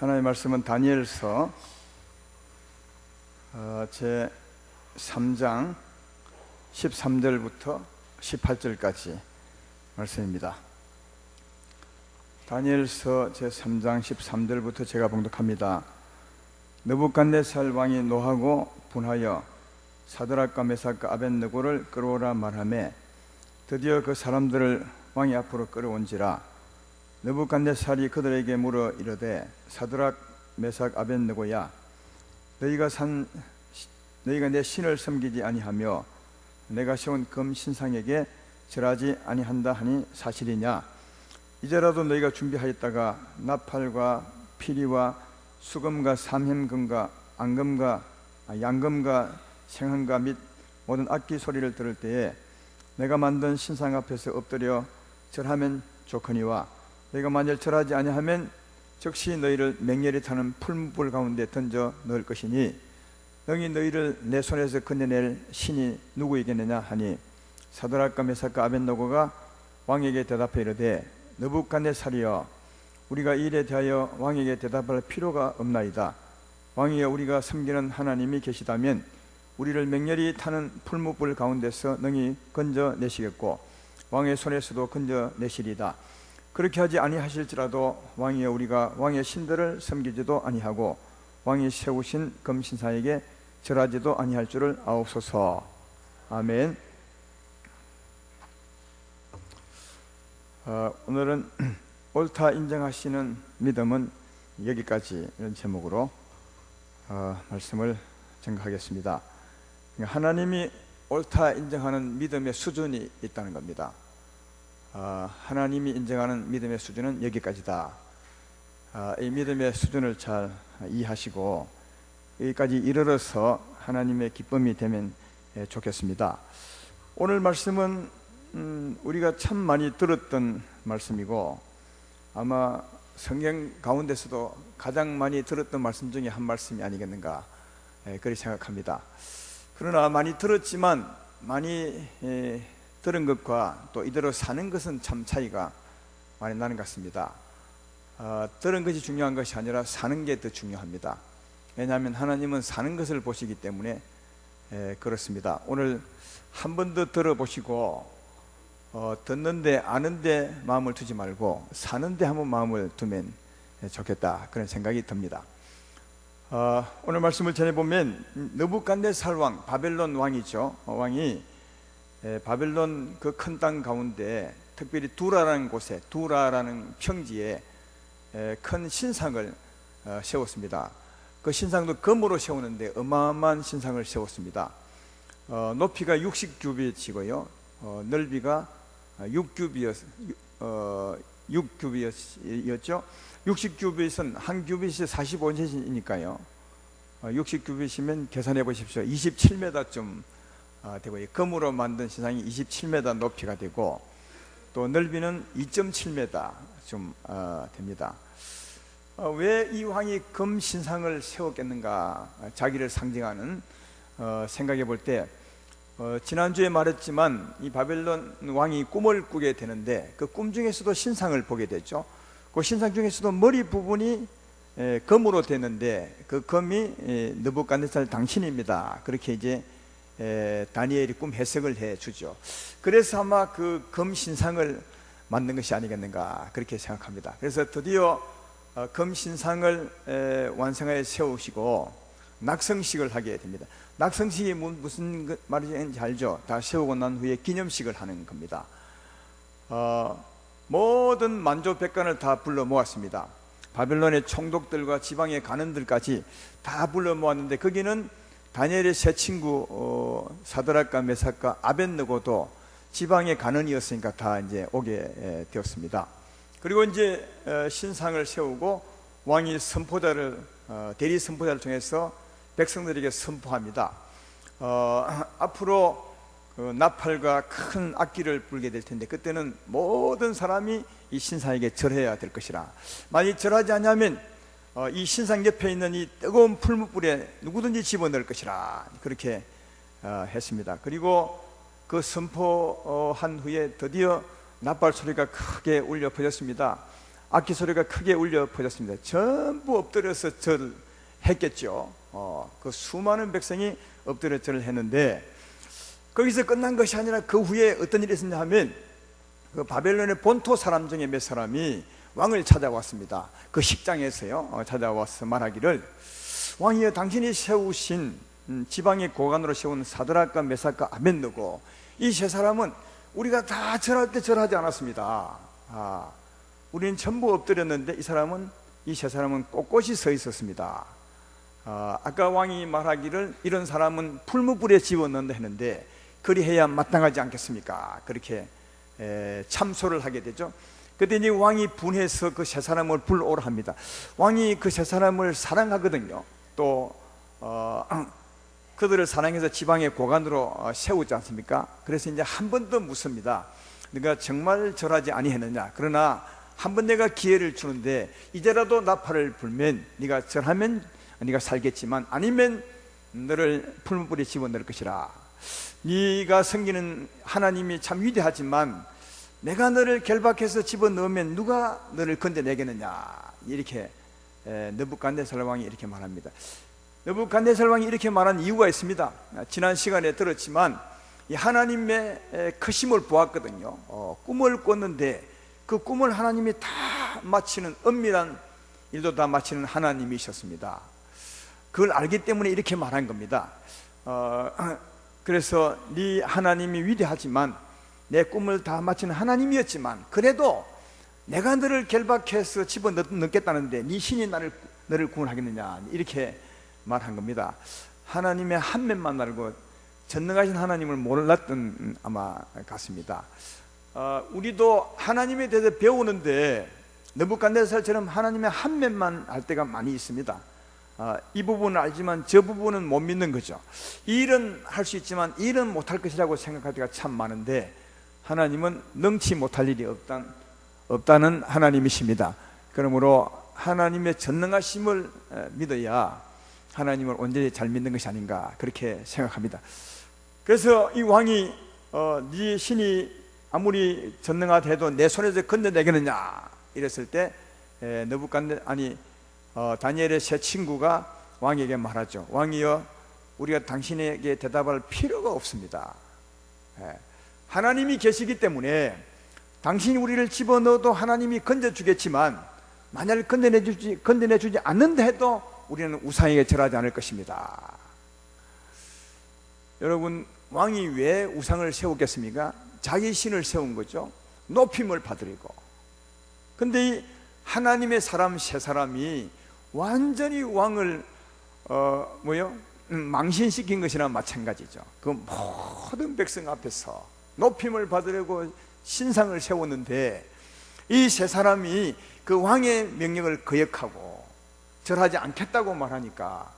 하나님의 말씀은 다니엘서 제 3장 13절부터 18절까지 말씀입니다. 다니엘서 제 3장 13절부터 제가 봉독합니다. 느부갓네살 왕이 노하고 분하여 사드락과 메삭과 아벳느고를 끌어오라 말하매 드디어 그 사람들을 왕이 앞으로 끌어온지라. 느부갓네살이 그들에게 물어 이르되 사드락 메삭 아벳느고야, 너희가 내 신을 섬기지 아니하며 내가 세운 금 신상에게 절하지 아니한다 하니 사실이냐? 이제라도 너희가 준비하였다가 나팔과 피리와 수금과 삼햄금과 앙금과 양금과 생황과 및 모든 악기 소리를 들을 때에 내가 만든 신상 앞에서 엎드려 절하면 좋거니와, 너희가 만일 절하지 아니하면 즉시 너희를 맹렬히 타는 풀무불 가운데 던져 넣을 것이니 능히 너희를 내 손에서 건져낼 신이 누구이겠느냐 하니, 사드락과 메삭과 아벳느고가 왕에게 대답해 이르되 느부갓네살이여, 우리가 이 일에 대하여 왕에게 대답할 필요가 없나이다. 왕이여, 우리가 섬기는 하나님이 계시다면 우리를 맹렬히 타는 풀무불 가운데서 능히 건져내시겠고 왕의 손에서도 건져내시리다. 그렇게 하지 아니하실지라도 왕이여, 우리가 왕의 신들을 섬기지도 아니하고 왕이 세우신 금신상에게 절하지도 아니할 줄을 아옵소서. 아멘. 오늘은 옳다 인정하시는 믿음은 여기까지, 이런 제목으로 말씀을 증거하겠습니다. 하나님이 옳다 인정하는 믿음의 수준이 있다는 겁니다. 하나님이 인정하는 믿음의 수준은 여기까지다. 이 믿음의 수준을 잘 이해하시고 여기까지 이르러서 하나님의 기쁨이 되면 좋겠습니다. 오늘 말씀은 우리가 참 많이 들었던 말씀이고 아마 성경 가운데서도 가장 많이 들었던 말씀 중에 한 말씀이 아니겠는가, 그렇게 생각합니다. 그러나 많이 들었지만 많이 들은 것과 또 이대로 사는 것은 참 차이가 많이 나는 것 같습니다. 들은 것이 중요한 것이 아니라 사는 게 더 중요합니다. 왜냐하면 하나님은 사는 것을 보시기 때문에 그렇습니다. 오늘 한 번 더 들어보시고 듣는데 아는데 마음을 두지 말고 사는데 한번 마음을 두면 좋겠다, 그런 생각이 듭니다. 오늘 말씀을 전해보면 느부갓네살 왕, 바벨론 왕이죠. 왕이 바벨론 그 큰 땅 가운데 특별히 두라라는 곳에, 두라라는 평지에 큰 신상을 세웠습니다. 그 신상도 금으로 세우는데 어마어마한 신상을 세웠습니다. 높이가 60규빗이고요 넓이가 6규빗이었죠. 60규빗은 한 규빗이 45cm니까요 60규빗이면 계산해 보십시오. 27m쯤 되고요. 금으로 만든 신상이 27m 높이가 되고 또 넓이는 2.7m쯤 됩니다. 왜 이 왕이 금 신상을 세웠겠는가, 자기를 상징하는 생각해 볼 때 지난주에 말했지만 이 바벨론 왕이 꿈을 꾸게 되는데 그 꿈 중에서도 신상을 보게 되죠. 그 신상 중에서도 머리 부분이 금으로 되는데 그 금이 느부갓네살 당신입니다. 그렇게 이제 다니엘이 꿈 해석을 해 주죠. 그래서 아마 그 금 신상을 만든 것이 아니겠는가, 그렇게 생각합니다. 그래서 드디어 금 신상을 완성하여 세우시고 낙성식을 하게 됩니다. 낙성식이 무슨 말인지 알죠? 다 세우고 난 후에 기념식을 하는 겁니다. 모든 만조백관을 다 불러 모았습니다. 바벨론의 총독들과 지방의 관원들까지 다 불러 모았는데 거기는 다니엘의 세 친구 사드락과 메삭과 아벳느고도 지방의 관원이었으니까 다 이제 오게 되었습니다. 그리고 이제 신상을 세우고 왕이 선포자를 대리 선포자를 통해서 백성들에게 선포합니다. 앞으로 나팔과 큰 악기를 불게 될 텐데 그때는 모든 사람이 이 신상에게 절해야 될 것이라. 만약 절하지 않으면 이 신상 옆에 있는 이 뜨거운 풀무불에 누구든지 집어넣을 것이라, 그렇게 했습니다. 그리고 그 선포한 후에 드디어 나팔 소리가 크게 울려 퍼졌습니다. 악기 소리가 크게 울려 퍼졌습니다. 전부 엎드려서 절을 했겠죠. 그 수많은 백성이 엎드려 절을 했는데, 거기서 끝난 것이 아니라 그 후에 어떤 일이 있었냐 하면, 그 바벨론의 본토 사람 중에 몇 사람이 왕을 찾아왔습니다. 그 식장에서요, 찾아와서 말하기를, 왕이여, 당신이 세우신 지방의 고관으로 세운 사드락과 메삭과 아벳느고, 이 세 사람은 우리가 다 절할 때 절하지 않았습니다. 우리는 전부 엎드렸는데 이 세 사람은 꼿꼿이 서 있었습니다. 아까 왕이 말하기를 이런 사람은 풀무불에 집어넣는다 했는데, 그리해야 마땅하지 않겠습니까? 그렇게 참소를 하게 되죠. 그때 이제 왕이 분해서 그 세 사람을 불러오라 합니다. 왕이 그 세 사람을 사랑하거든요. 또 그들을 사랑해서 지방의 고관으로 세우지 않습니까? 그래서 이제 한 번 더 묻습니다. 네가 정말 절하지 아니했느냐? 그러나 한 번 내가 기회를 주는데, 이제라도 나팔을 불면 네가 절하면 네가 살겠지만, 아니면 너를 풀무불에 집어넣을 것이라. 네가 섬기는 하나님이 참 위대하지만 내가 너를 결박해서 집어넣으면 누가 너를 건져내겠느냐? 이렇게 느부갓네살 왕이 이렇게 말합니다. 느부갓네살 왕이 이렇게 말한 이유가 있습니다. 지난 시간에 들었지만 이 하나님의 크심을 보았거든요. 꿈을 꿨는데 그 꿈을 하나님이 다 마치는, 엄밀한 일도 다 마치는 하나님이셨습니다. 그걸 알기 때문에 이렇게 말한 겁니다. 그래서 네 하나님이 위대하지만, 내 꿈을 다 마치는 하나님이었지만, 그래도 내가 너를 결박해서 집어넣겠다는데 네 신이 너를 구원하겠느냐? 이렇게 말한 겁니다. 하나님의 한 면만 알고 전능하신 하나님을 몰랐던 아마 같습니다. 우리도 하나님에 대해서 배우는데 느부갓네살처럼 하나님의 한 면만 알 때가 많이 있습니다. 이 부분은 알지만 저 부분은 못 믿는 거죠. 이 일은 할 수 있지만 이 일은 못할 것이라고 생각할 때가 참 많은데, 하나님은 능치 못할 일이 없다는 하나님이십니다. 그러므로 하나님의 전능하심을 믿어야 하나님을 온전히 잘 믿는 것이 아닌가, 그렇게 생각합니다. 그래서 이 왕이 네 신이 아무리 전능하대도 내 손에서 건져내겠느냐 이랬을 때 다니엘의 세 친구가 왕에게 말하죠. 왕이여, 우리가 당신에게 대답할 필요가 없습니다. 하나님이 계시기 때문에 당신이 우리를 집어넣어도 하나님이 건져주겠지만, 만약 건져내주지 않는다 해도 우리는 우상에게 절하지 않을 것입니다. 여러분, 왕이 왜 우상을 세우겠습니까? 자기 신을 세운 거죠. 높임을 받으려고. 근데 이 하나님의 사람 세 사람이 완전히 왕을 망신시킨 것이나 마찬가지죠. 그 모든 백성 앞에서 높임을 받으려고 신상을 세웠는데, 이 세 사람이 그 왕의 명령을 거역하고 절하지 않겠다고 말하니까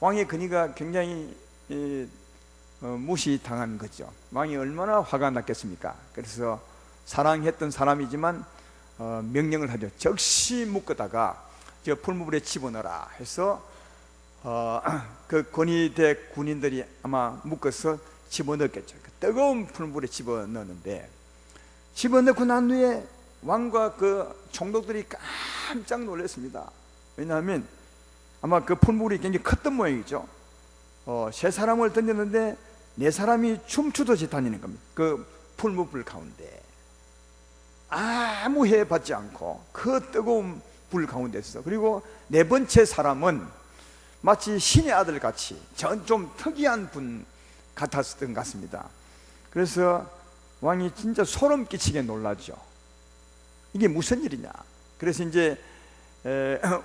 왕의 근위가 굉장히 무시당한 거죠. 왕이 얼마나 화가 났겠습니까? 그래서 사랑했던 사람이지만 명령을 하죠. 즉시 묶어다가 저 풀무불에 집어넣어라 해서 그 권위대 군인들이 아마 묶어서 집어넣었겠죠. 그 뜨거운 풀무불에 집어넣었는데, 집어넣고 난 후에 왕과 그 총독들이 깜짝 놀랐습니다. 왜냐하면 아마 그 풀무불이 굉장히 컸던 모양이죠. 세 사람을 던졌는데 네 사람이 춤추듯이 다니는 겁니다. 그 풀무불 가운데 아무 해해 받지 않고 그 뜨거운 불 가운데서, 그리고 네 번째 사람은 마치 신의 아들 같이 좀 특이한 분 같았던 것 같습니다. 그래서 왕이 진짜 소름 끼치게 놀라죠. 이게 무슨 일이냐. 그래서 이제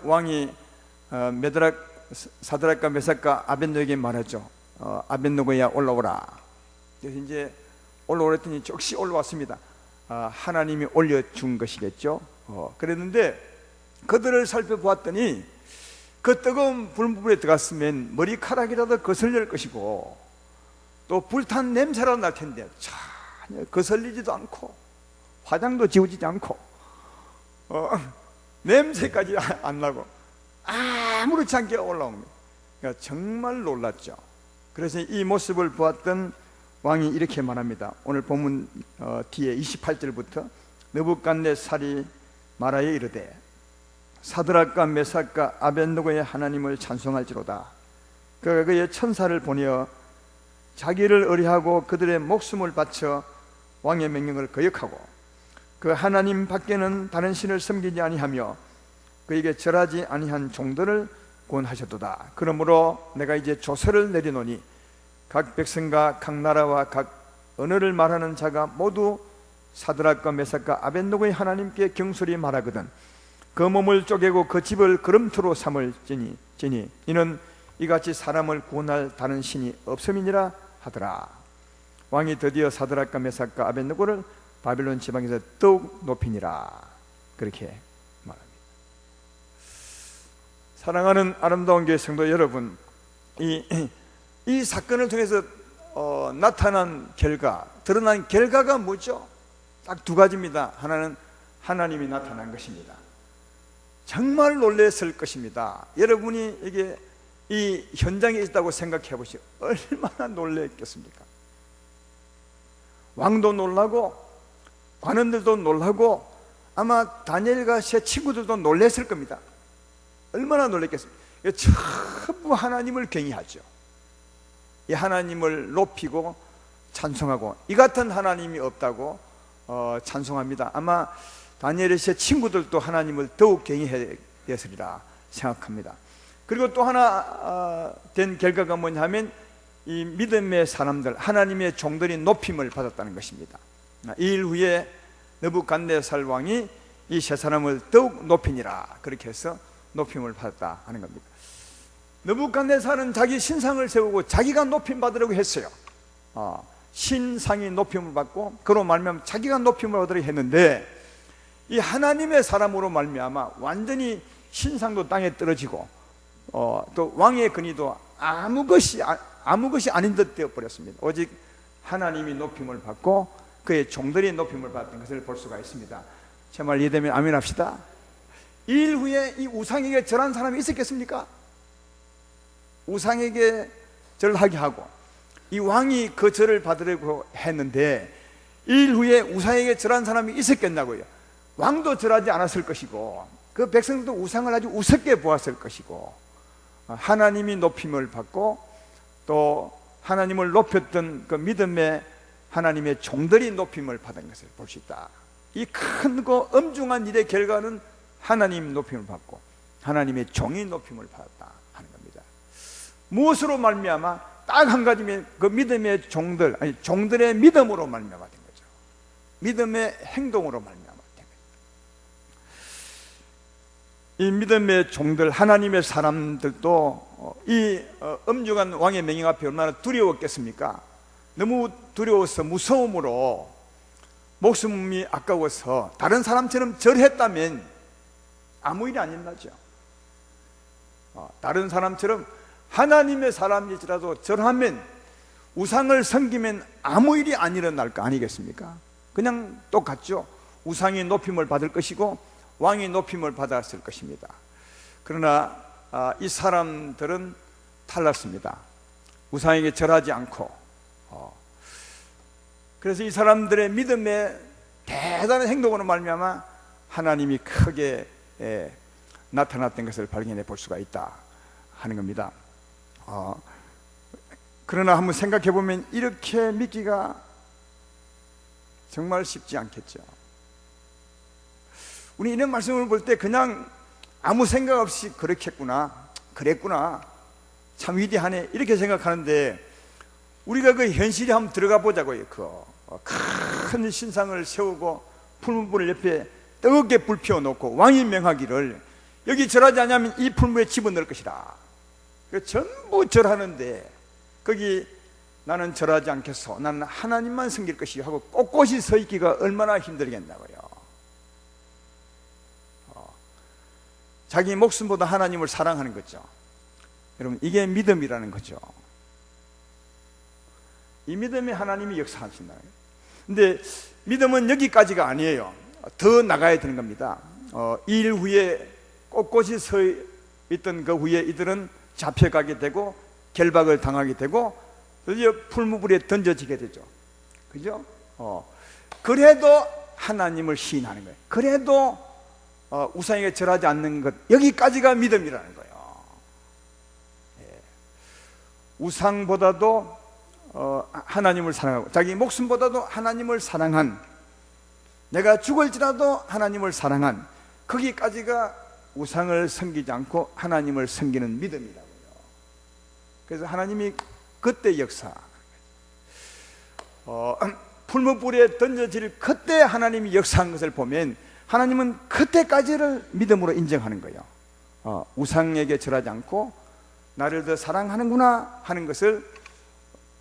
왕이 사드락과 메삭과 아벳느고에게 말하죠. 아벳느고야 올라오라. 그래서 이제 올라오랬더니 즉시 올라왔습니다. 하나님이 올려준 것이겠죠. 그랬는데 그들을 살펴보았더니 그 뜨거운 불무불에 들어갔으면 머리카락이라도 거슬릴 것이고 또 불탄 냄새라도 날 텐데 전혀 거슬리지도 않고 화장도 지우지도 않고 냄새까지 안 나고 아무렇지 않게 올라옵니다. 그러니까 정말 놀랐죠. 그래서 이 모습을 보았던 왕이 이렇게 말합니다. 오늘 본문 뒤에 28절부터 느부갓네살이 말하여 이르되 사드락과 메삭과 아벳느고의 하나님을 찬송할지로다. 그가 그의 천사를 보내어 자기를 의뢰하고 그들의 목숨을 바쳐 왕의 명령을 거역하고 그 하나님 밖에는 다른 신을 섬기지 아니하며 그에게 절하지 아니한 종들을 구원하셨도다. 그러므로 내가 이제 조서를 내리노니 각 백성과 각 나라와 각 언어를 말하는 자가 모두 사드락과 메삭과 아벳느고의 하나님께 경솔히 말하거든 그 몸을 쪼개고 그 집을 거름투로 삼을지니 이는 이같이 사람을 구원할 다른 신이 없음이니라 하더라. 왕이 드디어 사드락과 메삭과 아벳느고를 바빌론 지방에서 더욱 높이니라. 그렇게 말합니다. 사랑하는 아름다운 교회 성도 여러분, 이 사건을 통해서 나타난 결과, 드러난 결과가 뭐죠? 딱 두 가지입니다. 하나는 하나님이 나타난 것입니다. 정말 놀랐을 것입니다. 여러분이 이게 이 현장에 있다고 생각해 보시오. 얼마나 놀랐겠습니까? 왕도 놀라고 관원들도 놀라고 아마 다니엘과 제 친구들도 놀랐을 겁니다. 얼마나 놀랐겠습니까? 전부 하나님을 경외하죠. 이 하나님을 높이고 찬송하고 이 같은 하나님이 없다고 찬송합니다. 아마 다니엘의 제 친구들도 하나님을 더욱 경외했으리라 생각합니다. 그리고 또 하나 된 결과가 뭐냐면 이 믿음의 사람들, 하나님의 종들이 높임을 받았다는 것입니다. 이 일 후에 느부갓네살 왕이 이 세 사람을 더욱 높이니라, 그렇게 해서 높임을 받았다 하는 겁니다. 느부갓네살은 자기 신상을 세우고 자기가 높임 받으려고 했어요. 신상이 높임을 받고 그로 말미암아 자기가 높임을 얻으려고 했는데 이 하나님의 사람으로 말미암아 완전히 신상도 땅에 떨어지고 또 왕의 근위도 아무 것이 아닌 듯 되어 버렸습니다. 오직 하나님이 높임을 받고 그의 종들이 높임을 받았던 것을 볼 수가 있습니다. 제 말 이해되면 아멘 합시다. 이 일 후에 이 우상에게 절한 사람이 있었겠습니까? 우상에게 절하게 하고 이 왕이 그 절을 받으려고 했는데 이 일 후에 우상에게 절한 사람이 있었겠냐고요. 왕도 절하지 않았을 것이고 그 백성들도 우상을 아주 우습게 보았을 것이고 하나님이 높임을 받고 또 하나님을 높였던 그 믿음의 하나님의 종들이 높임을 받은 것을 볼 수 있다. 이 크고 엄중한 일의 결과는 하나님 높임을 받고 하나님의 종이 높임을 받았다 하는 겁니다. 무엇으로 말미암아? 딱 한 가지면 그 믿음의 종들, 아니 종들의 믿음으로 말미암아 된 거죠. 믿음의 행동으로 말미암아 된 거죠. 이 믿음의 종들, 하나님의 사람들도 이 엄중한 왕의 명령 앞에 얼마나 두려웠겠습니까? 너무 두려워서 무서움으로 목숨이 아까워서 다른 사람처럼 절했다면 아무 일이 안 일어나죠. 다른 사람처럼 하나님의 사람일지라도 절하면 우상을 섬기면 아무 일이 안 일어날 거 아니겠습니까? 그냥 똑같죠. 우상이 높임을 받을 것이고 왕이 높임을 받았을 것입니다. 그러나 이 사람들은 달랐습니다. 우상에게 절하지 않고 그래서 이 사람들의 믿음의 대단한 행동으로 말미암아 하나님이 크게 나타났던 것을 발견해 볼 수가 있다 하는 겁니다. 그러나 한번 생각해 보면 이렇게 믿기가 정말 쉽지 않겠죠. 우리 이런 말씀을 볼 때 그냥 아무 생각 없이 그랬구나, 참 위대하네 이렇게 생각하는데 우리가 그 현실에 한번 들어가 보자고요. 큰 신상을 세우고 풀무불을 옆에 뜨겁게 불 피워놓고 왕이 명하기를 여기 절하지 않으면 이 풀무에 집어넣을 것이라. 전부 절하는데 거기 나는 절하지 않겠소, 나는 하나님만 섬길 것이요 하고 꼿꼿이 서 있기가 얼마나 힘들겠냐고요. 자기 목숨보다 하나님을 사랑하는 거죠. 여러분, 이게 믿음이라는 거죠. 이 믿음이 하나님이 역사하신다. 근데 믿음은 여기까지가 아니에요. 더 나가야 되는 겁니다. 이 일 후에 꼿꼿이 서 있던 그 후에 이들은 잡혀가게 되고 결박을 당하게 되고 드디어 풀무불에 던져지게 되죠. 그죠? 그래도 하나님을 시인하는 거예요. 그래도 우상에게 절하지 않는 것, 여기까지가 믿음이라는 거예요. 우상보다도 하나님을 사랑하고 자기 목숨보다도 하나님을 사랑한, 내가 죽을지라도 하나님을 사랑한, 거기까지가 우상을 섬기지 않고 하나님을 섬기는 믿음이라고요. 그래서 하나님이 그때 역사, 풀무불에 던져질 그때 하나님이 역사한 것을 보면 하나님은 그때까지를 믿음으로 인정하는 거예요. 우상에게 절하지 않고 나를 더 사랑하는구나 하는 것을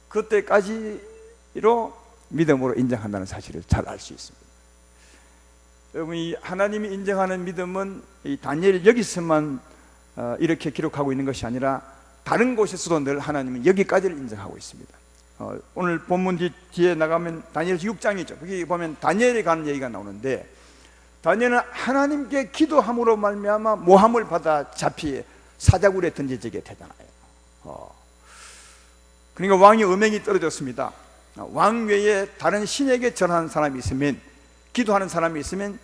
그때까지로 믿음으로 인정한다는 사실을 잘 알 수 있습니다. 여러분, 이 하나님이 인정하는 믿음은 이 다니엘이 여기서만 이렇게 기록하고 있는 것이 아니라 다른 곳에서도 늘 하나님은 여기까지를 인정하고 있습니다. 오늘 본문 뒤에 나가면 다니엘서 6장이죠. 거기 보면 다니엘에 관한 얘기가 나오는데, 다니엘은 하나님께 기도함으로 말미암아 모함을 받아 잡히 사자굴에 던져지게 되잖아요. 그러니까 왕의 음행이 떨어졌습니다. 왕 외에 다른 신에게 절하는 사람이 있으면, 기도하는 사람이 있으면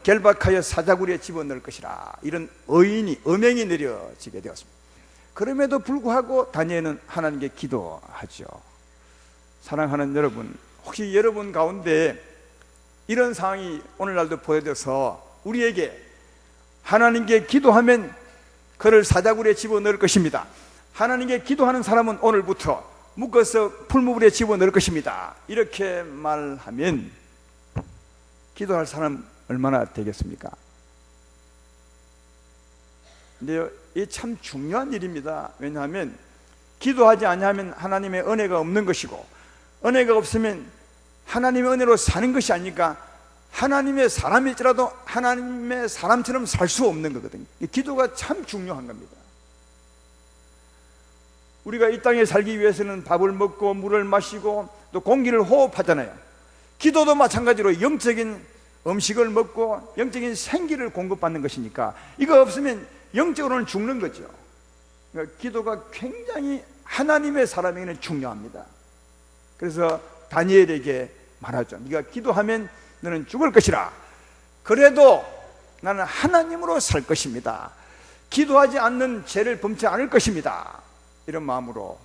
결박하여 사자굴에 집어넣을 것이라, 이런 음행이 내려지게 되었습니다. 그럼에도 불구하고 다니엘은 하나님께 기도하죠. 사랑하는 여러분, 혹시 여러분 가운데 이런 상황이 오늘날도 보여져서 우리에게 하나님께 기도하면 그를 사자굴에 집어넣을 것입니다, 하나님께 기도하는 사람은 오늘부터 묶어서 풀무불에 집어넣을 것입니다, 이렇게 말하면 기도할 사람 얼마나 되겠습니까? 근데 이 참 중요한 일입니다. 왜냐하면 기도하지 않으면 하나님의 은혜가 없는 것이고, 은혜가 없으면 하나님의 은혜로 사는 것이 아니니까 하나님의 사람일지라도 하나님의 사람처럼 살 수 없는 거거든요. 기도가 참 중요한 겁니다. 우리가 이 땅에 살기 위해서는 밥을 먹고 물을 마시고 또 공기를 호흡하잖아요. 기도도 마찬가지로 영적인 음식을 먹고 영적인 생기를 공급받는 것이니까 이거 없으면 영적으로는 죽는 거죠. 그러니까 기도가 굉장히 하나님의 사람에게는 중요합니다. 그래서 다니엘에게 말하죠. 네가 기도하면 너는 죽을 것이라, 그래도 나는 하나님으로 살 것입니다, 기도하지 않는 죄를 범치 않을 것입니다, 이런 마음으로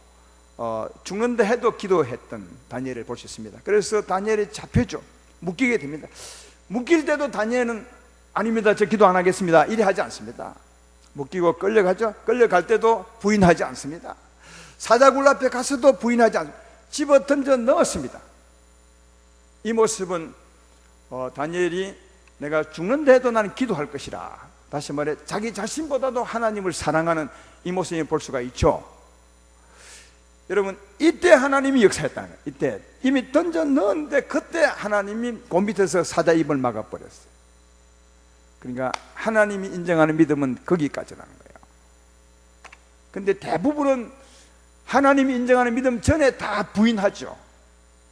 죽는다 해도 기도했던 다니엘을 볼 수 있습니다. 그래서 다니엘이 잡혀죠. 묶이게 됩니다. 묶일 때도 다니엘은 아닙니다, 저 기도 안 하겠습니다, 이래 하지 않습니다. 묶이고 끌려가죠. 끌려갈 때도 부인하지 않습니다. 사자굴 앞에 가서도 부인하지 않습니다. 집어 던져 넣었습니다. 이 모습은 다니엘이 내가 죽는다 해도 나는 기도할 것이라, 다시 말해 자기 자신보다도 하나님을 사랑하는 이 모습을 볼 수가 있죠. 여러분, 이때 하나님이 역사했다는 거예요. 이때 이미 던져 넣었는데 그때 하나님이 그 밑에서 사자 입을 막아버렸어요. 그러니까 하나님이 인정하는 믿음은 거기까지라는 거예요. 근데 대부분은 하나님이 인정하는 믿음 전에 다 부인하죠.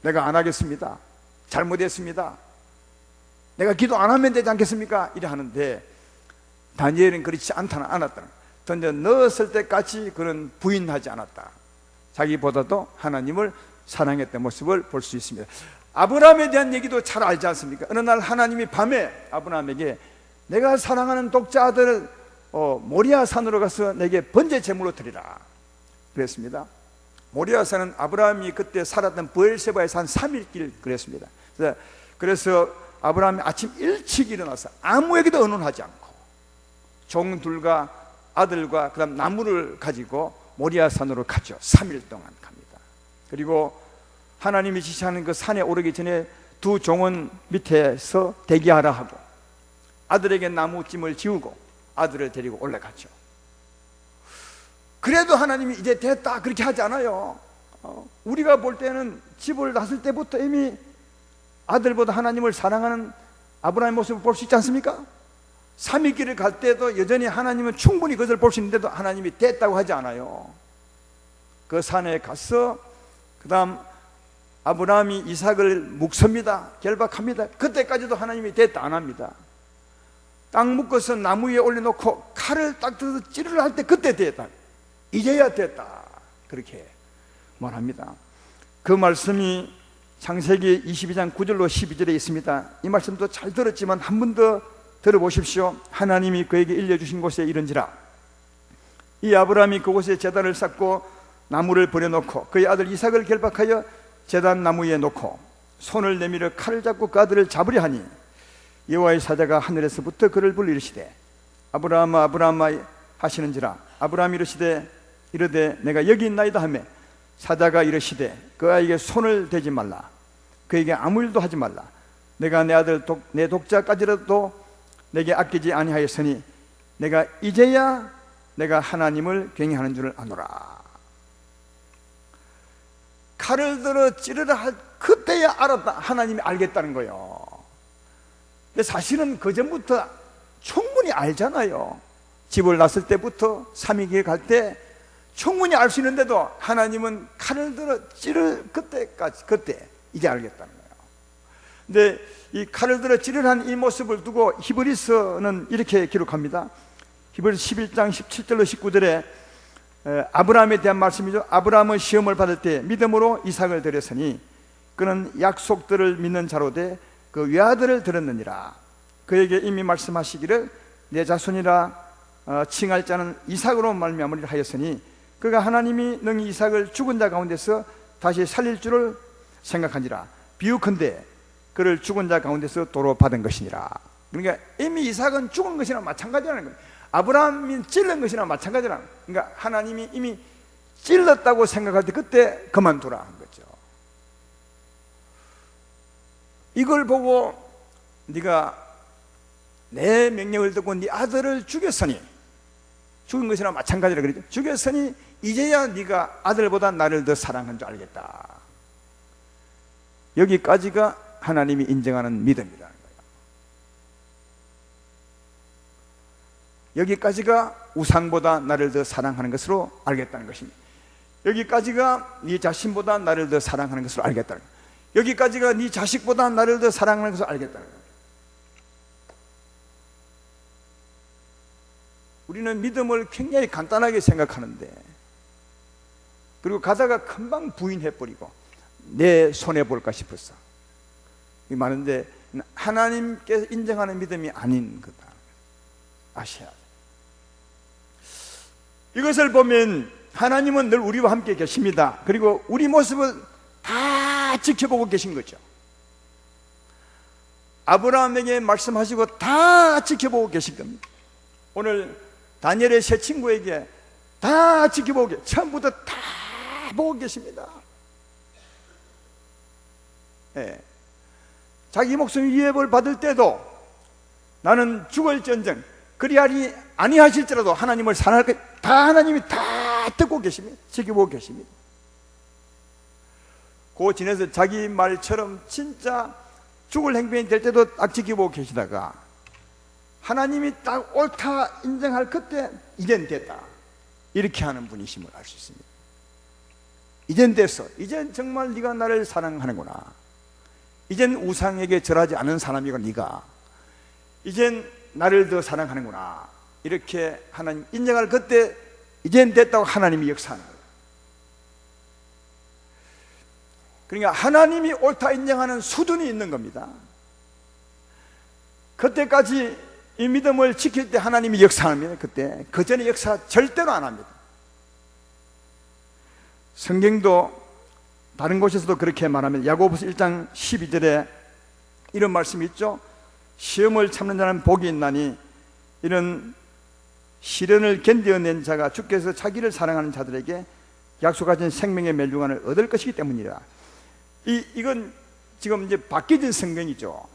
내가 안 하겠습니다, 잘못했습니다, 내가 기도 안 하면 되지 않겠습니까, 이래 하는데 다니엘은 그렇지 않다는, 않았다는, 던져 넣었을 때까지 그런 부인하지 않았다. 자기보다도 하나님을 사랑했던 모습을 볼 수 있습니다. 아브라함에 대한 얘기도 잘 알지 않습니까? 어느 날 하나님이 밤에 아브라함에게 내가 사랑하는 독자 아들을 모리아 산으로 가서 내게 번제 제물로 드리라 그랬습니다. 모리아 산은 아브라함이 그때 살았던 브엘세바에서 한 3일 길 그랬습니다. 그래서 아브라함이 아침 일찍 일어나서 아무에게도 의논하지 않고 종들과 아들과 그 다음 나무를 가지고 모리아 산으로 가죠. 3일 동안 갑니다. 그리고 하나님이 지시하는 그 산에 오르기 전에 두 종은 밑에서 대기하라 하고 아들에게 나무찜을 지우고 아들을 데리고 올라가죠. 그래도 하나님이 이제 됐다 그렇게 하지 않아요. 우리가 볼 때는 집을 났을 때부터 이미 아들보다 하나님을 사랑하는 아브라함의 모습을 볼 수 있지 않습니까? 3일 길을 갈 때도 여전히 하나님은 충분히 그것을 볼 수 있는데도 하나님이 됐다고 하지 않아요. 그 산에 가서 그 다음 아브라함이 이삭을 묵습니다. 결박합니다. 그때까지도 하나님이 됐다 안 합니다. 땅 묶어서 나무 위에 올려놓고 칼을 딱 들어서 찌르려 할 때 그때 됐다, 이제야 됐다 그렇게 말합니다. 그 말씀이 창세기 22장 9절로 12절에 있습니다. 이 말씀도 잘 들었지만 한 번 더 들어보십시오. 하나님이 그에게 일려주신 곳에 이른지라. 이 아브라함이 그곳에 제단을 쌓고 나무를 버려놓고 그의 아들 이삭을 결박하여 제단 나무에 놓고 손을 내밀어 칼을 잡고 그 아들을 잡으려 하니 여호와의 사자가 하늘에서부터 그를 불러 이르시되 아브라함아 아브라함아 하시는지라. 아브라함이 이르되 내가 여기 있나이다 하며 사자가 이르시되 그 아이에게 손을 대지 말라. 그에게 아무 일도 하지 말라. 내가 내 아들 내 독자까지라도 내게 아끼지 아니하였으니 내가 이제야 내가 하나님을 경외하는 줄을 아노라. 칼을 들어 찌르라 할 그때야 알았다. 하나님이 알겠다는 거예요. 근데 사실은 그 전부터 충분히 알잖아요. 집을 났을 때부터 삼위기에 갈 때 충분히 알 수 있는데도 하나님은 칼을 들어 찌를 그때 이제 알겠다는 거예요. 근데 이 칼을 들어 찌르는 이 모습을 두고 히브리서는 이렇게 기록합니다. 히브리서 11장 17절로 19절에 아브라함에 대한 말씀이죠. 아브라함은 시험을 받을 때 믿음으로 이삭을 드렸으니 그는 약속들을 믿는 자로 돼 그 외아들을 들었느니라. 그에게 이미 말씀하시기를 내 자손이라 칭할 자는 이삭으로 말미암으리라 하였으니 그가 하나님이 능히 이삭을 죽은 자 가운데서 다시 살릴 줄을 생각하니라. 비유컨대 그를 죽은 자 가운데서 도로 받은 것이니라. 그러니까 이미 이삭은 죽은 것이나 마찬가지라는 거예요. 아브라함이 찔른 것이나 마찬가지라는 거예요. 그러니까 하나님이 이미 찔렀다고 생각할 때 그때 그만두라 한 거죠. 이걸 보고 네가 내 명령을 듣고 네 아들을 죽였으니, 죽은 것이나 마찬가지라 그러죠. 죽였으니 이제야 네가 아들보다 나를 더 사랑한 줄 알겠다. 여기까지가 하나님이 인정하는 믿음이라는 거예요. 여기까지가 우상보다 나를 더 사랑하는 것으로 알겠다는 것입니다. 여기까지가 네 자신보다 나를 더 사랑하는 것으로 알겠다는 거예요. 여기까지가 네 자식보다 나를 더 사랑하는 것으로 알겠다는 거예요. 우리는 믿음을 굉장히 간단하게 생각하는데, 그리고 가다가 금방 부인해버리고 내 손해볼까 싶었어. 많은데 하나님께서 인정하는 믿음이 아닌 거다. 아셔야 돼. 이것을 보면 하나님은 늘 우리와 함께 계십니다. 그리고 우리 모습을 다 지켜보고 계신 거죠. 아브라함에게 말씀하시고 다 지켜보고 계신 겁니다. 오늘 다니엘의 세 친구에게 다 지켜보고 계십니다. 처음부터 다 보고 계십니다. 네. 자기 목숨 위협을 받을 때도 나는 죽을전정 그리하리 아니하실지라도 하나님을 사랑할 것, 다 하나님이 다 듣고 계십니다. 지켜보고 계십니다. 그 지내서 자기 말처럼 진짜 죽을 행편이 될 때도 딱 지켜보고 계시다가 하나님이 딱 옳다 인정할 그때 이젠 됐다 이렇게 하는 분이심을 알 수 있습니다. 이젠 됐어. 이젠 정말 네가 나를 사랑하는구나. 이젠 우상에게 절하지 않은 사람이고 네가 이젠 나를 더 사랑하는구나. 이렇게 하나님 인정할 그때 이젠 됐다고 하나님이 역사하는 거예요. 그러니까 하나님이 옳다 인정하는 수준이 있는 겁니다. 그때까지 이 믿음을 지킬 때 하나님이 역사합니다. 그때 그 전에 역사 절대로 안 합니다. 성경도 다른 곳에서도 그렇게 말합니다. 야고보서 1장 12절에 이런 말씀이 있죠. 시험을 참는 자는 복이 있나니 이런 시련을 견뎌낸 자가 주께서 자기를 사랑하는 자들에게 약속하신 생명의 멸류관을 얻을 것이기 때문이라. 이건 지금 이제 바뀌어진 성경이죠.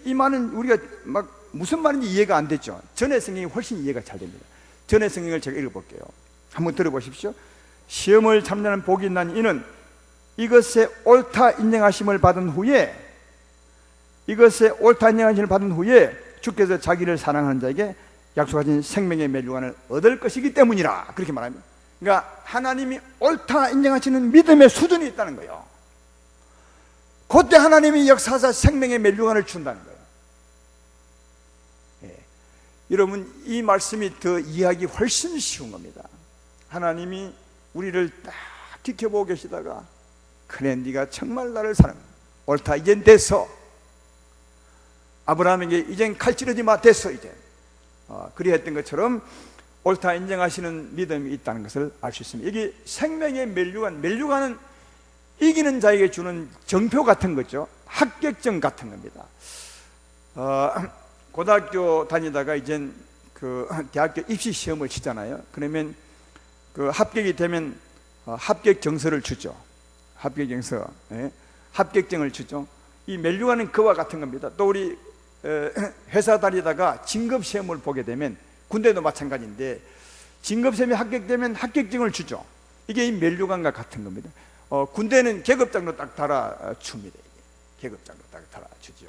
이 말은 우리가 막 무슨 말인지 이해가 안 됐죠. 전의 성경이 훨씬 이해가 잘 됩니다. 전의 성경을 제가 읽어볼게요. 한번 들어보십시오. 시험을 참는 복이 있나니 이는 이것에 옳다 인정하심을 받은 후에 주께서 자기를 사랑하는 자에게 약속하신 생명의 멸류관을 얻을 것이기 때문이라. 그렇게 말합니다. 그러니까 하나님이 옳다 인정하시는 믿음의 수준이 있다는 거예요. 그때 하나님이 역사하사 생명의 멸류관을 준다는 거예요. 예. 여러분 이 말씀이 더 이해하기 훨씬 쉬운 겁니다. 하나님이 우리를 딱 지켜보고 계시다가 그래 네가 정말 나를 사랑해 옳다 이젠 됐어. 아브라함에게 이젠 칼 찌르지 마, 됐어 이제. 그리 했던 것처럼 옳다 인정하시는 믿음이 있다는 것을 알 수 있습니다. 이게 생명의 멜류관은 이기는 자에게 주는 정표 같은 거죠. 합격증 같은 겁니다. 고등학교 다니다가 이젠 그 대학교 입시 시험을 치잖아요. 그러면 그 합격이 되면 합격 정서를 주죠. 합격 정서, 합격증을 주죠. 이 멜류관은 그와 같은 겁니다. 또 우리 회사 다니다가 진급 시험을 보게 되면, 군대도 마찬가지인데 진급 시험에 합격되면 합격증을 주죠. 이게 이 멜류관과 같은 겁니다. 군대는 계급장로 딱 달아줍니다. 계급장로 딱 달아주죠.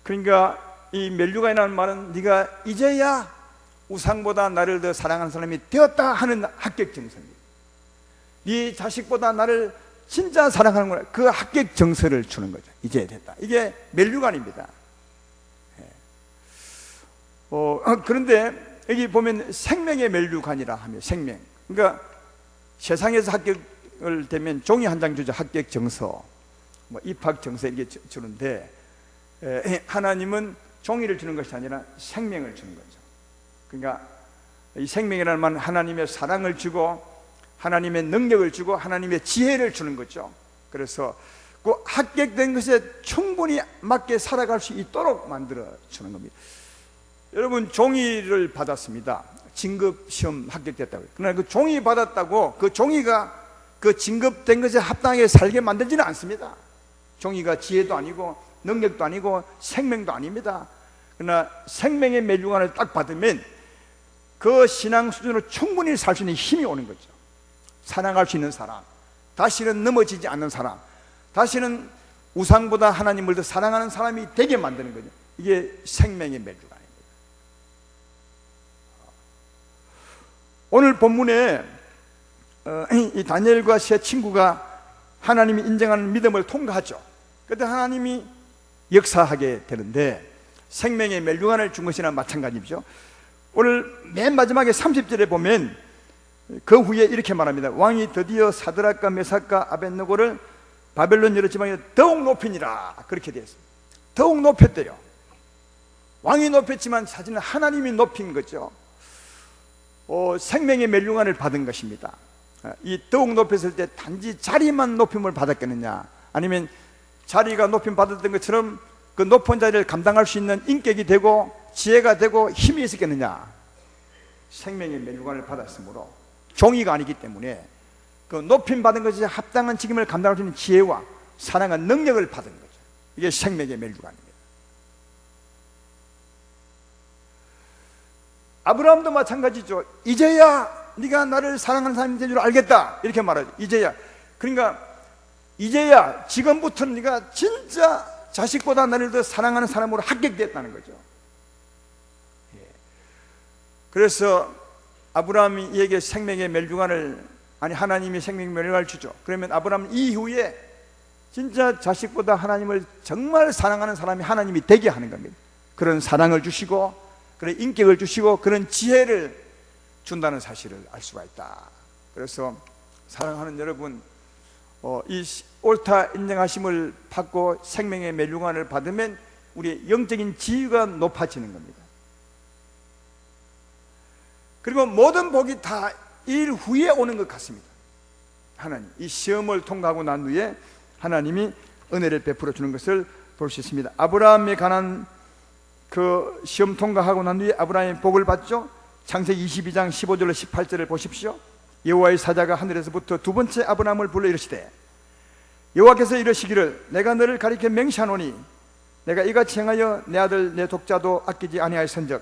그러니까 이 멜류관이라는 말은 네가 이제야 우상보다 나를 더 사랑하는 사람이 되었다 하는 합격증서입니다. 네 자식보다 나를 진짜 사랑하는구나, 그 합격증서를 주는 거죠. 이제 됐다. 이게 멜류관입니다. 그런데 여기 보면 생명의 멜류관이라 하며, 생명, 그러니까 세상에서 합격을 되면 종이 한 장 주죠. 합격증서, 뭐 입학증서 이렇게 주는데, 하나님은 종이를 주는 것이 아니라 생명을 주는 거죠. 그러니까 이 생명이라는 말은 하나님의 사랑을 주고 하나님의 능력을 주고 하나님의 지혜를 주는 거죠. 그래서 그 합격된 것에 충분히 맞게 살아갈 수 있도록 만들어 주는 겁니다. 여러분, 종이를 받았습니다. 진급 시험 합격됐다고요. 그러나 그 종이 받았다고 그 종이가 그 진급된 것에 합당하게 살게 만들지는 않습니다. 종이가 지혜도 아니고 능력도 아니고 생명도 아닙니다. 그러나 생명의 멜류관을 딱 받으면 그 신앙 수준으로 충분히 살 수 있는 힘이 오는 거죠. 사랑할 수 있는 사람, 다시는 넘어지지 않는 사람, 다시는 우상보다 하나님을 더 사랑하는 사람이 되게 만드는 거죠. 이게 생명의 멜류관입니다. 오늘 본문에 이 다니엘과 세 친구가 하나님이 인정하는 믿음을 통과하죠. 그때 하나님이 역사하게 되는데 생명의 멜류관을 준 것이나 마찬가지죠. 오늘 맨 마지막에 30절에 보면 그 후에 이렇게 말합니다. 왕이 드디어 사드락과 메삭과 아벳느고를 바벨론 여러 지방에 더욱 높이니라, 그렇게 되어 있습니다. 더욱 높였대요. 왕이 높였지만 사실은 하나님이 높인 거죠. 생명의 멜류관을 받은 것입니다. 이 더욱 높였을 때 단지 자리만 높임을 받았겠느냐, 아니면 자리가 높임 받았던 것처럼 그 높은 자리를 감당할 수 있는 인격이 되고 지혜가 되고 힘이 있었겠느냐. 생명의 멜류관을 받았으므로 종이가 아니기 때문에 그 높임 받은 것이 합당한 책임을 감당할 수 있는 지혜와 사랑과 능력을 받은 거죠. 이게 생명의 멜류관입니다. 아브라함도 마찬가지죠. 이제야 네가 나를 사랑하는 사람이 된 줄 알겠다, 이렇게 말하죠. 이제야. 그러니까 이제야, 지금부터는 네가 진짜 자식보다 나를 더 사랑하는 사람으로 합격됐다는 거죠. 그래서 아브라함이 이에게 생명의 멜류관을, 아니 하나님이 생명의 멜류관을 주죠. 그러면 아브라함은 이후에 진짜 자식보다 하나님을 정말 사랑하는 사람이 하나님이 되게 하는 겁니다. 그런 사랑을 주시고 그런 인격을 주시고 그런 지혜를 준다는 사실을 알 수가 있다. 그래서 사랑하는 여러분, 이 옳다 인정하심을 받고 생명의 멜류관을 받으면 우리의 영적인 지위가 높아지는 겁니다. 그리고 모든 복이 다 일 후에 오는 것 같습니다. 하나님, 이 시험을 통과하고 난 후에 하나님이 은혜를 베풀어 주는 것을 볼 수 있습니다. 아브라함에 관한 그 시험 통과하고 난 후에 아브라함이 복을 받죠. 창세기 22장 15절로 18절을 보십시오. 여호와의 사자가 하늘에서부터 두 번째 아브라함을 불러 이르시되, 여호와께서 이르시기를 내가 너를 가리켜 맹세하노니 내가 이같이 행하여 내 아들 내 독자도 아끼지 아니하였은즉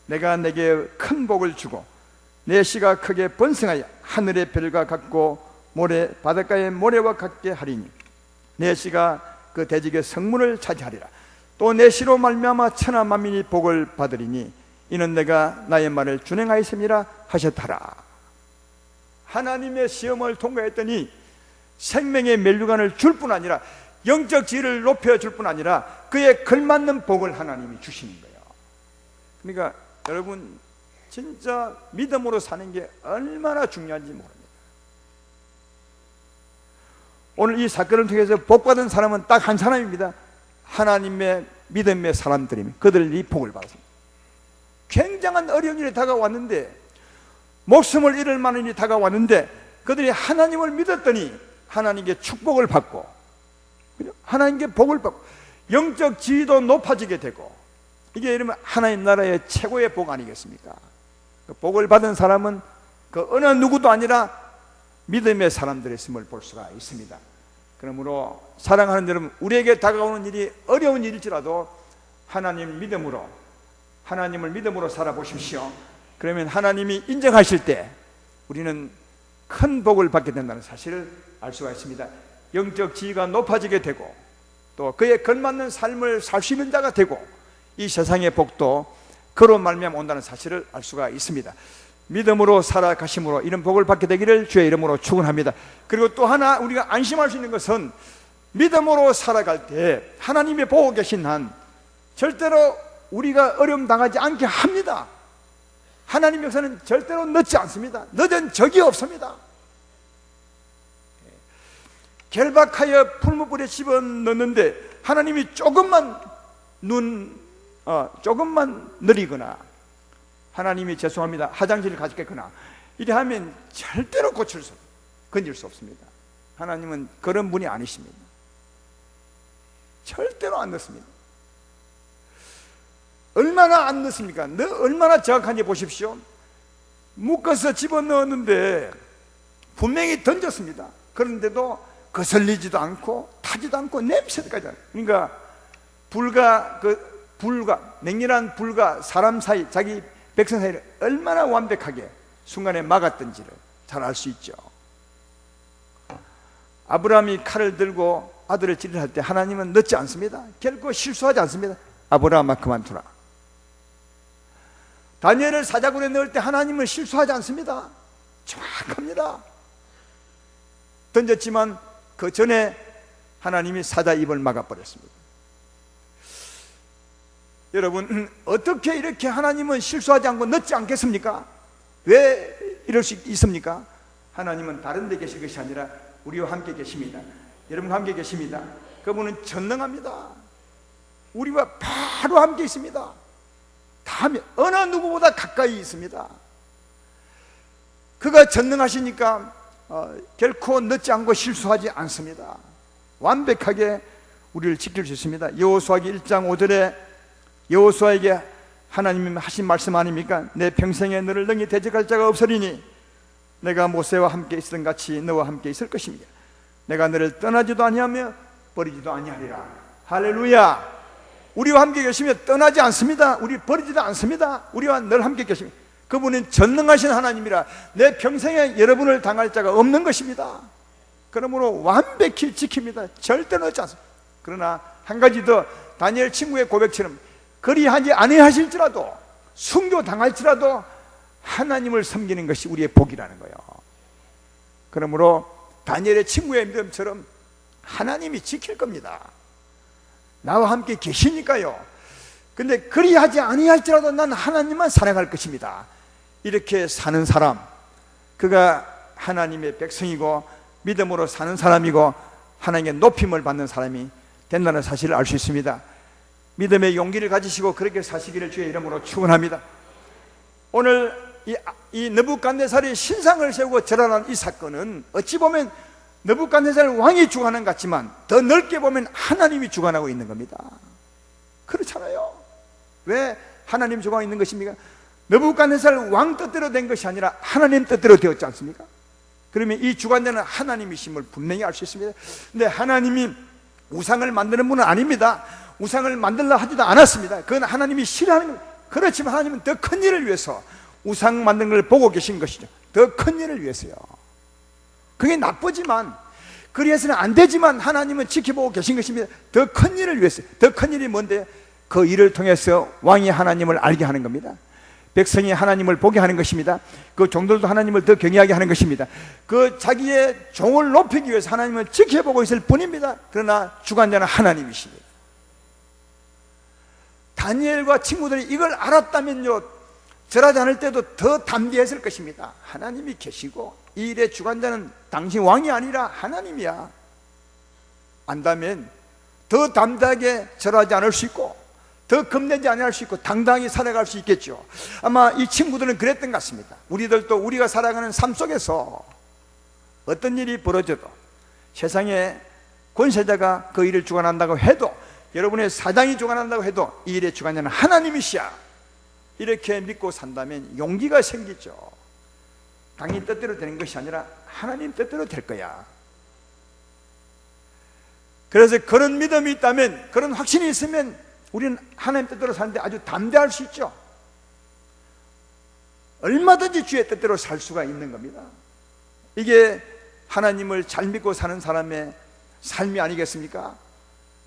내가 내게 큰 복을 주고 내 씨가 크게 번성하여 하늘의 별과 같고 모래 바닷가의 모래와 같게 하리니 내 씨가 그 대적의 성문을 차지하리라. 또 내 씨로 말미암아 천하 만민이 복을 받으리니 이는 내가 나의 말을 준행하였음이라 하셨더라. 하나님의 시험을 통과했더니 생명의 멜류관을 줄 뿐 아니라 영적 지혜를 높여줄 뿐 아니라 그에 걸맞는 복을 하나님이 주시는 거예요. 그러니까 여러분, 진짜 믿음으로 사는 게 얼마나 중요한지 모릅니다. 오늘 이 사건을 통해서 복받은 사람은 딱 한 사람입니다. 하나님의 믿음의 사람들입니다. 그들이 복을 받았습니다. 굉장한 어려운 일이 다가왔는데, 목숨을 잃을 만한 일이 다가왔는데, 그들이 하나님을 믿었더니 하나님께 축복을 받고, 하나님께 복을 받고, 영적 지위도 높아지게 되고, 이게 이러면 하나님 나라의 최고의 복 아니겠습니까? 그 복을 받은 사람은 그 어느 누구도 아니라 믿음의 사람들이었음을 볼 수가 있습니다. 그러므로 사랑하는 여러분, 우리에게 다가오는 일이 어려운 일일지라도 하나님을 믿음으로 살아보십시오. 그러면 하나님이 인정하실 때 우리는 큰 복을 받게 된다는 사실을 알 수가 있습니다. 영적 지위가 높아지게 되고, 또 그에 걸맞는 삶을 살 수 있는 자가 되고, 이 세상의 복도 그로 말미암아 온다는 사실을 알 수가 있습니다. 믿음으로 살아가심으로 이런 복을 받게 되기를 주의 이름으로 축원합니다. 그리고 또 하나 우리가 안심할 수 있는 것은, 믿음으로 살아갈 때 하나님이 보고 계신 한 절대로 우리가 어려움 당하지 않게 합니다. 하나님 역사는 절대로 늦지 않습니다. 늦은 적이 없습니다. 결박하여 풀무불에 집어넣는데 하나님이 조금만 느리거나, 하나님이 죄송합니다 화장실을 가졌겠거나 이래 하면 절대로 건질 수 없습니다. 하나님은 그런 분이 아니십니다. 절대로 안 넣습니다. 얼마나 안 넣습니까? 얼마나 정확한지 보십시오. 묶어서 집어넣었는데 분명히 던졌습니다. 그런데도 거슬리지도 않고 타지도 않고 냄새까지. 그러니까 맹렬한 불과 사람 사이, 자기 백성 사이를 얼마나 완벽하게 순간에 막았던지를 잘 알 수 있죠. 아브라함이 칼을 들고 아들을 찌르려 할 때 하나님은 늦지 않습니다. 결코 실수하지 않습니다. 아브라함아 그만두라. 다니엘을 사자굴에 넣을 때 하나님은 실수하지 않습니다. 정확합니다. 던졌지만 그 전에 하나님이 사자 입을 막아버렸습니다. 여러분, 어떻게 이렇게 하나님은 실수하지 않고 늦지 않겠습니까? 왜 이럴 수 있습니까? 하나님은 다른 데 계실 것이 아니라 우리와 함께 계십니다. 여러분과 함께 계십니다. 그분은 전능합니다. 우리와 바로 함께 있습니다. 다음에 어느 누구보다 가까이 있습니다. 그가 전능하시니까 결코 늦지 않고 실수하지 않습니다. 완벽하게 우리를 지킬 수 있습니다. 여호수아기 1장 5절에 여호수아에게 하나님이 하신 말씀 아닙니까? 내 평생에 너를 능히 대적할 자가 없으리니 내가 모세와 함께 있었던 같이 너와 함께 있을 것입니다. 내가 너를 떠나지도 아니하며 버리지도 아니하리라. 할렐루야. 우리와 함께 계시며 떠나지 않습니다. 우리 버리지도 않습니다. 우리와 늘 함께 계십니다. 그분은 전능하신 하나님이라 내 평생에 여러분을 당할 자가 없는 것입니다. 그러므로 완벽히 지킵니다. 절대 넣지 않습니다. 그러나 한 가지 더, 다니엘 친구의 고백처럼 그리하지 아니하실지라도, 순교 당할지라도 하나님을 섬기는 것이 우리의 복이라는 거예요. 그러므로 다니엘의 친구의 믿음처럼 하나님이 지킬 겁니다. 나와 함께 계시니까요. 근데 그리하지 아니할지라도 난 하나님만 사랑할 것입니다. 이렇게 사는 사람, 그가 하나님의 백성이고 믿음으로 사는 사람이고 하나님의 높임을 받는 사람이 된다는 사실을 알 수 있습니다. 믿음의 용기를 가지시고 그렇게 사시기를 주의 이름으로 축원합니다. 오늘 이 느부갓네살이 신상을 세우고 절하는 이 사건은 어찌 보면 느부갓네살 왕이 주관하는 것 같지만 더 넓게 보면 하나님이 주관하고 있는 겁니다. 그렇잖아요. 왜 하나님 주관하고 있는 것입니까? 느부갓네살 왕 뜻대로 된 것이 아니라 하나님 뜻대로 되었지 않습니까? 그러면 이 주관자는 하나님이심을 분명히 알 수 있습니다. 근데 하나님이 우상을 만드는 분은 아닙니다. 우상을 만들라 하지도 않았습니다. 그건 하나님이 싫어하는 겁니다. 그렇지만 하나님은 더 큰 일을 위해서 우상 만드는 걸 보고 계신 것이죠. 더 큰 일을 위해서요. 그게 나쁘지만, 그리해서는 안 되지만 하나님은 지켜보고 계신 것입니다. 더 큰 일을 위해서. 더 큰 일이 뭔데? 그 일을 통해서 왕이 하나님을 알게 하는 겁니다. 백성이 하나님을 보게 하는 것입니다. 그 종들도 하나님을 더 경외하게 하는 것입니다. 그 자기의 종을 높이기 위해서 하나님을 지켜보고 있을 뿐입니다. 그러나 주관자는 하나님이십니다. 다니엘과 친구들이 이걸 알았다면요, 절하지 않을 때도 더 담대했을 것입니다. 하나님이 계시고 이 일의 주관자는 당신 왕이 아니라 하나님이야. 안다면 더 담대하게 절하지 않을 수 있고 더 겁내지 않을 수 있고 당당히 살아갈 수 있겠죠. 아마 이 친구들은 그랬던 것 같습니다. 우리들도 우리가 살아가는 삶 속에서 어떤 일이 벌어져도 세상에 권세자가 그 일을 주관한다고 해도, 여러분의 사장이 주관한다고 해도 이 일의 주관자는 하나님이시야, 이렇게 믿고 산다면 용기가 생기죠. 당신 뜻대로 되는 것이 아니라 하나님 뜻대로 될 거야. 그래서 그런 믿음이 있다면, 그런 확신이 있으면 우리는 하나님 뜻대로 사는데 아주 담대할 수 있죠. 얼마든지 주의 뜻대로 살 수가 있는 겁니다. 이게 하나님을 잘 믿고 사는 사람의 삶이 아니겠습니까?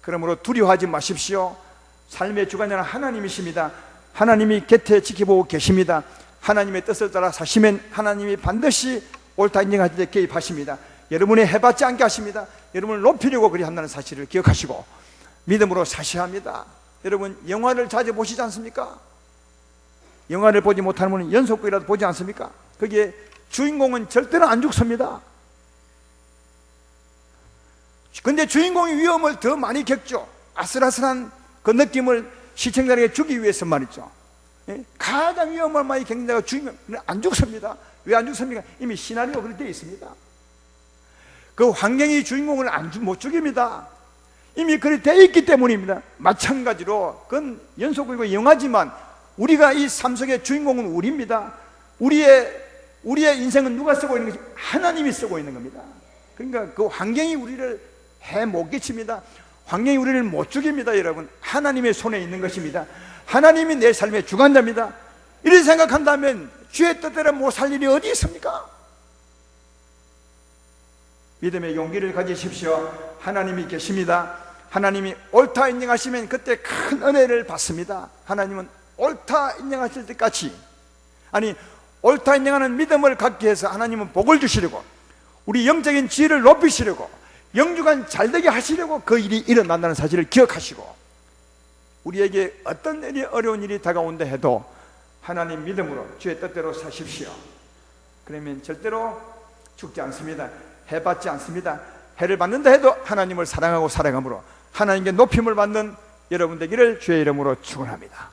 그러므로 두려워하지 마십시오. 삶의 주관자는 하나님이십니다. 하나님이 곁에 지켜보고 계십니다. 하나님의 뜻을 따라 사시면 하나님이 반드시 옳다 인정하실 때 개입하십니다. 여러분이 해봤지 않게 하십니다. 여러분을 높이려고 그리 한다는 사실을 기억하시고 믿음으로 사셔야 합니다. 여러분, 영화를 자주 보시지 않습니까? 영화를 보지 못하는 분은 연속극이라도 보지 않습니까? 거기에 주인공은 절대로 안 죽습니다. 근데 주인공이 위험을 더 많이 겪죠. 아슬아슬한 그 느낌을 시청자에게 주기 위해서 말이죠. 가장 위험을 많이 겪는 자가 주인공은 안 죽습니다. 왜 안 죽습니까? 이미 시나리오 그렇게 되어 있습니다. 그 환경이 주인공을 못 죽입니다. 이미 그렇게 되어 있기 때문입니다. 마찬가지로 그건 연속극이고 영화지만 우리가 이 삶 속의 주인공은 우리입니다. 우리의 인생은 누가 쓰고 있는 것이 하나님이 쓰고 있는 겁니다. 그러니까 그 환경이 우리를 해 못 끼칩니다. 환경이 우리를 못 죽입니다. 여러분, 하나님의 손에 있는 것입니다. 하나님이 내 삶의 주관자입니다. 이렇게 생각한다면 주의 뜻대로 못 살 일이 어디 있습니까? 믿음의 용기를 가지십시오. 하나님이 계십니다. 하나님이 옳다 인정하시면 그때 큰 은혜를 받습니다. 하나님은 옳다 인정하실 때까지, 아니 옳다 인정하는 믿음을 갖게 해서 하나님은 복을 주시려고, 우리 영적인 지혜를 높이시려고, 영주간 잘되게 하시려고 그 일이 일어난다는 사실을 기억하시고, 우리에게 어떤 일이 어려운 일이 다가온다 해도 하나님 믿음으로 주의 뜻대로 사십시오. 그러면 절대로 죽지 않습니다. 해받지 않습니다. 해를 받는다 해도 하나님을 사랑하고 살아감으로 하나님께 높임을 받는 여러분 되기를 주의 이름으로 축원합니다.